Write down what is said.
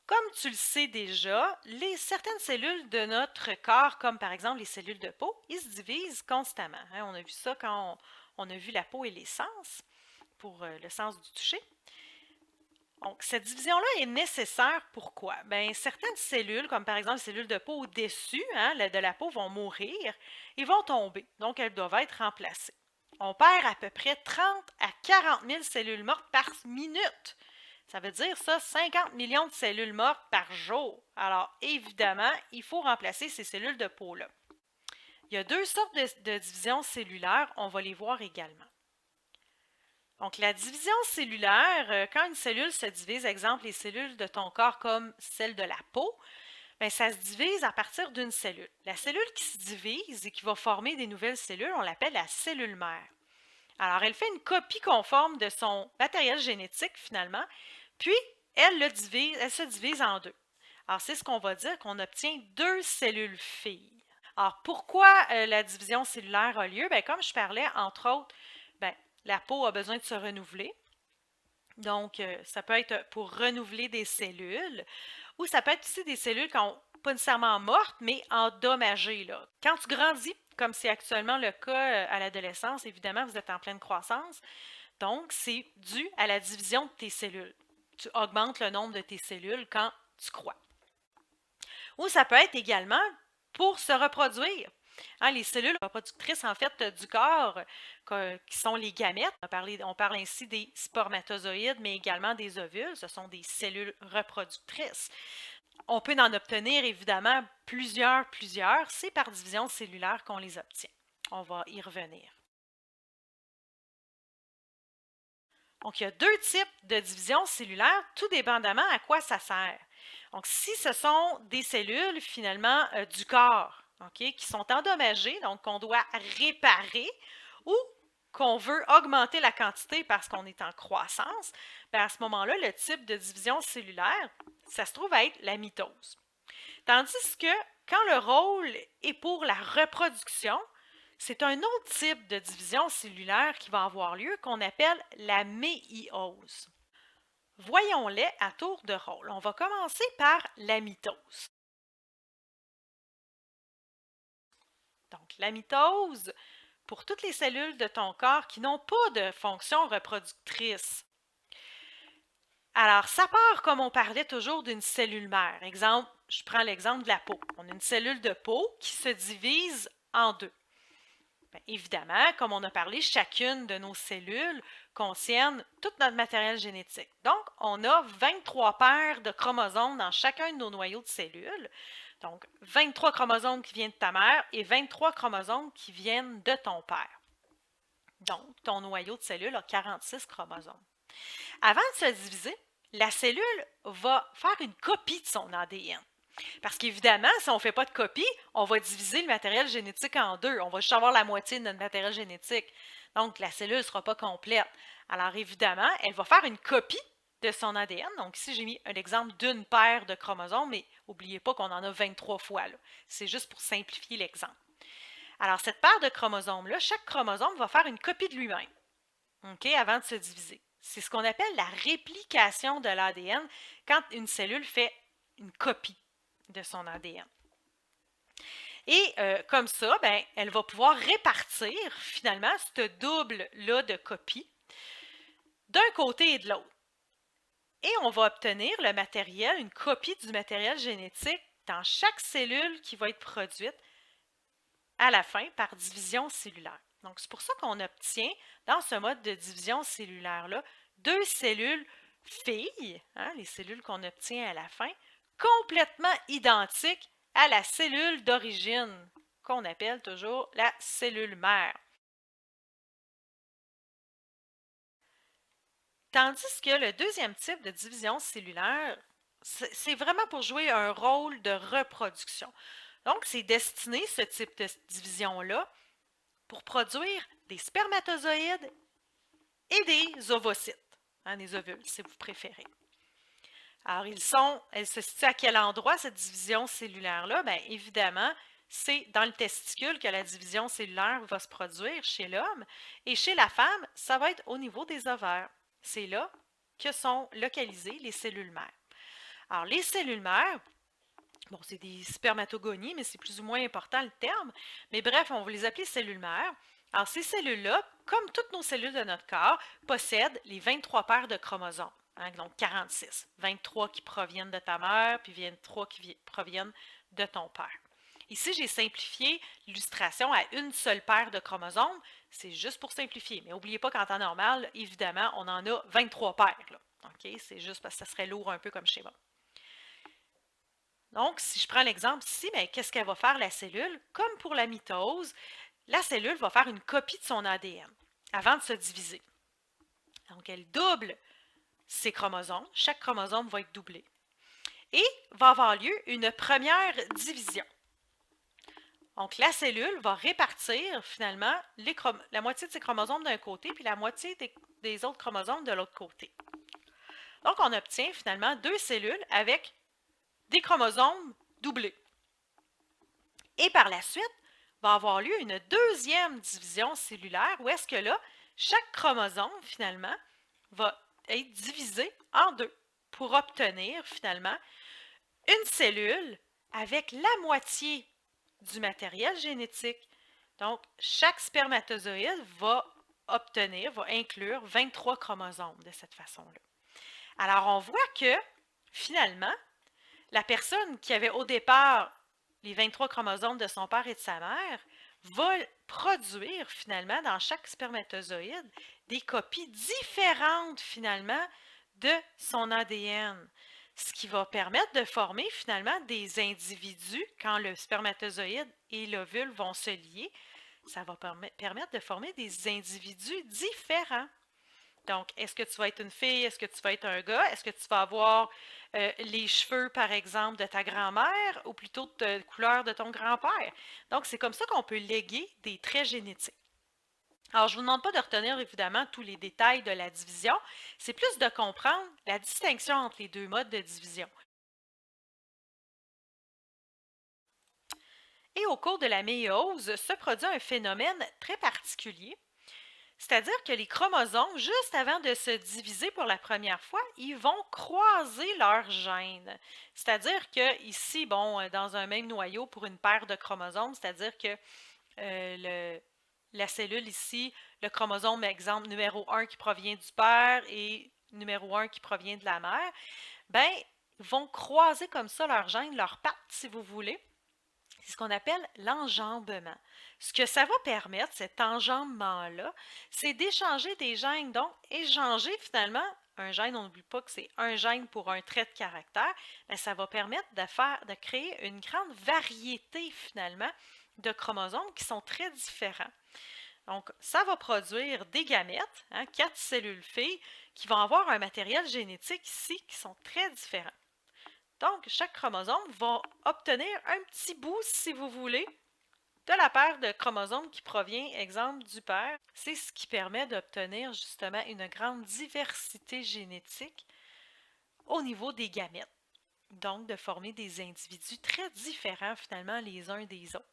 Comme tu le sais déjà, certaines cellules de notre corps, comme par exemple les cellules de peau, ils se divisent constamment. On a vu ça quand on a vu la peau et les sens, pour le sens du toucher. Donc, cette division-là est nécessaire. Pourquoi? Bien, certaines cellules, comme par exemple les cellules de peau au-dessus de la peau, vont mourir et vont tomber. Donc, elles doivent être remplacées. On perd à peu près 30 à 40 000 cellules mortes par minute. Ça veut dire ça, 50 millions de cellules mortes par jour. Alors, évidemment, il faut remplacer ces cellules de peau-là. Il y a deux sortes de divisions cellulaires, on va les voir également. Donc, la division cellulaire, quand une cellule se divise, exemple les cellules de ton corps comme celle de la peau, bien, ça se divise à partir d'une cellule. La cellule qui se divise et qui va former des nouvelles cellules, on l'appelle la cellule mère. Alors, elle fait une copie conforme de son matériel génétique finalement, puis elle se divise en deux. Alors, c'est ce qu'on va dire qu'on obtient deux cellules filles. Alors, pourquoi la division cellulaire a lieu? Bien, comme je parlais, entre autres, bien, la peau a besoin de se renouveler. Donc, ça peut être pour renouveler des cellules ou ça peut être aussi des cellules qui sont pas nécessairement mortes, mais endommagées. Là. Quand tu grandis, comme c'est actuellement le cas à l'adolescence, évidemment, vous êtes en pleine croissance. Donc, c'est dû à la division de tes cellules. Tu augmentes le nombre de tes cellules quand tu crois. Ou ça peut être également pour se reproduire. Les cellules reproductrices en fait du corps, qui sont les gamètes, on parle ainsi des spermatozoïdes, mais également des ovules, ce sont des cellules reproductrices. On peut en obtenir évidemment plusieurs, c'est par division cellulaire qu'on les obtient. On va y revenir. Donc, il y a deux types de division cellulaire, tout dépendamment à quoi ça sert. Donc, si ce sont des cellules, finalement, du corps, qui sont endommagées, donc qu'on doit réparer, ou qu'on veut augmenter la quantité parce qu'on est en croissance, bien à ce moment-là, le type de division cellulaire, ça se trouve à être la mitose. Tandis que quand le rôle est pour la reproduction, c'est un autre type de division cellulaire qui va avoir lieu qu'on appelle la méiose. Voyons-les à tour de rôle. On va commencer par la mitose. Donc, la mitose, pour toutes les cellules de ton corps qui n'ont pas de fonction reproductrice. Alors, ça part comme on parlait toujours d'une cellule mère. Exemple, je prends l'exemple de la peau. On a une cellule de peau qui se divise en deux. Bien, évidemment, comme on a parlé, chacune de nos cellules concerne tout notre matériel génétique. Donc, on a 23 paires de chromosomes dans chacun de nos noyaux de cellules. Donc, 23 chromosomes qui viennent de ta mère et 23 chromosomes qui viennent de ton père. Donc, ton noyau de cellule a 46 chromosomes. Avant de se diviser, la cellule va faire une copie de son ADN. Parce qu'évidemment, si on ne fait pas de copie, on va diviser le matériel génétique en deux. On va juste avoir la moitié de notre matériel génétique. Donc, la cellule ne sera pas complète. Alors, évidemment, elle va faire une copie de son ADN. Donc, ici, j'ai mis un exemple d'une paire de chromosomes, mais n'oubliez pas qu'on en a 23 fois. C'est juste pour simplifier l'exemple. Alors, cette paire de chromosomes-là, chaque chromosome va faire une copie de lui-même, avant de se diviser. C'est ce qu'on appelle la réplication de l'ADN quand une cellule fait une copie de son ADN. Et comme ça, ben, elle va pouvoir répartir finalement ce double-là de copies d'un côté et de l'autre. Et on va obtenir le matériel, une copie du matériel génétique dans chaque cellule qui va être produite à la fin par division cellulaire. Donc, c'est pour ça qu'on obtient, dans ce mode de division cellulaire-là, deux cellules filles, les cellules qu'on obtient à la fin, complètement identiques à la cellule d'origine, qu'on appelle toujours la cellule mère. Tandis que le deuxième type de division cellulaire, c'est vraiment pour jouer un rôle de reproduction. Donc, c'est destiné, ce type de division-là, pour produire des spermatozoïdes et des ovocytes, des ovules, si vous préférez. Alors, elles se situent à quel endroit, cette division cellulaire-là? Bien, évidemment, c'est dans le testicule que la division cellulaire va se produire chez l'homme. Et chez la femme, ça va être au niveau des ovaires. C'est là que sont localisées les cellules mères. Alors, les cellules mères, bon, c'est des spermatogonies, mais c'est plus ou moins important le terme. Mais bref, on va les appeler cellules mères. Alors, ces cellules-là, comme toutes nos cellules de notre corps, possèdent les 23 paires de chromosomes. Hein, donc 46. 23 qui proviennent de ta mère, puis 23 qui proviennent de ton père. Ici, j'ai simplifié l'illustration à une seule paire de chromosomes. C'est juste pour simplifier. Mais n'oubliez pas qu'en temps normal, évidemment, on en a 23 paires. Là. Okay? C'est juste parce que ça serait lourd un peu comme schéma. Donc, si je prends l'exemple ici, qu'est-ce qu'elle va faire la cellule? Comme pour la mitose, la cellule va faire une copie de son ADN avant de se diviser. Donc, elle double ses chromosomes. Chaque chromosome va être doublé. Et va avoir lieu une première division. Donc, la cellule va répartir finalement la moitié de ses chromosomes d'un côté puis la moitié des autres chromosomes de l'autre côté. Donc, on obtient finalement deux cellules avec des chromosomes doublés. Et par la suite, va avoir lieu une deuxième division cellulaire où est-ce que là, chaque chromosome finalement va être divisé en deux pour obtenir finalement une cellule avec la moitié du matériel génétique. Donc, chaque spermatozoïde va inclure 23 chromosomes de cette façon-là. Alors, on voit que, finalement, la personne qui avait au départ les 23 chromosomes de son père et de sa mère va produire, finalement, dans chaque spermatozoïde, des copies différentes, finalement, de son ADN. Ce qui va permettre de former finalement des individus quand le spermatozoïde et l'ovule vont se lier. Ça va permettre de former des individus différents. Donc, est-ce que tu vas être une fille? Est-ce que tu vas être un gars? Est-ce que tu vas avoir les cheveux, par exemple, de ta grand-mère ou plutôt de la couleur de ton grand-père? Donc, c'est comme ça qu'on peut léguer des traits génétiques. Alors, je ne vous demande pas de retenir évidemment tous les détails de la division, c'est plus de comprendre la distinction entre les deux modes de division. Et au cours de la méiose, se produit un phénomène très particulier, c'est-à-dire que les chromosomes, juste avant de se diviser pour la première fois, ils vont croiser leurs gènes. C'est-à-dire que ici, bon, dans un même noyau pour une paire de chromosomes, c'est-à-dire que la cellule ici, le chromosome, exemple, numéro 1 qui provient du père et numéro 1 qui provient de la mère, ben, vont croiser comme ça leurs gènes, leurs pattes, si vous voulez. C'est ce qu'on appelle l'enjambement. Ce que ça va permettre, cet enjambement-là, c'est d'échanger des gènes. Donc, échanger finalement un gène, on n'oublie pas que c'est un gène pour un trait de caractère, mais ça va permettre de créer une grande variété finalement de chromosomes qui sont très différents. Donc, ça va produire des gamètes, 4 cellules filles, qui vont avoir un matériel génétique ici qui sont très différents. Donc, chaque chromosome va obtenir un petit bout, si vous voulez, de la paire de chromosomes qui provient, exemple, du père. C'est ce qui permet d'obtenir justement une grande diversité génétique au niveau des gamètes. Donc, de former des individus très différents finalement les uns des autres.